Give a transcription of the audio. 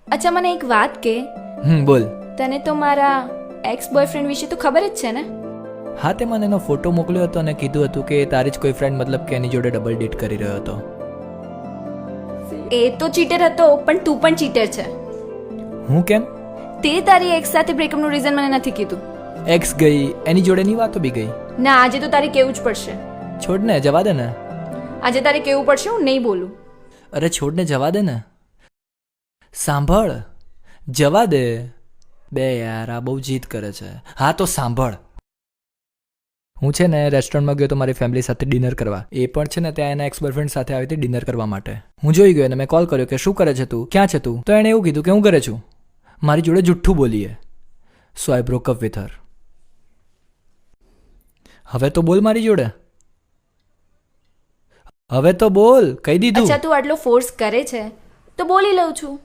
અચ્છા, મને એક વાત કે, બોલ. તને તો મારા એક્સ બોયફ્રેન્ડ વિશે તો ખબર જ છે ને? હા, તે મને એનો ફોટો મોકલ્યો હતો અને કીધું હતું કે તારી જ કોઈ ફ્રેન્ડ મતલબ કે એની જોડે ડબલ ડેટ કરી રહ્યો હતો. એ તો ચીટર હતો, પણ તું પણ ચીટર છે. હું કેમ? તે તારી એક્સ સાથે બ્રેકઅપનું રીઝન મને નથી કીધું. એક્સ ગઈ, એની જોડેની વાતો બી ગઈ. ના, આજે તો તારે કેવું જ પડશે. છોડ ને, જવા દે ને. આજે તારે કેવું પડશે, હું નહીં બોલું. અરે છોડ ને, જવા દે ને. સાંભળ, જવા દે. બે યાર, આ બહુ જીદ કરે છે. હા તો સાંભળ, હું છે ને રેસ્ટોરન્ટમાં ગયો તો મારી ફેમિલી સાથે ડિનર કરવા. એ પણ છે ને ત્યાં એના એક્સ બોયફ્રેન્ડ સાથે આવી હતી ડિનર કરવા માટે. હું જોઈ ગયો અને મેં કોલ કર્યો કે શું કરે છે તું, ક્યાં છે તું? તો એણે એવું કીધું કે હું ઘરે છું. મારી જોડે જુઠ્ઠું બોલીએ. સો આઈ બ્રોક અપ વિથ હર. હવે તો બોલ મારી જોડે. હવે તો બોલ, કહી દીધું. અચ્છા, તું આટલો ફોર્સ કરે છે તો બોલી લઉં છું.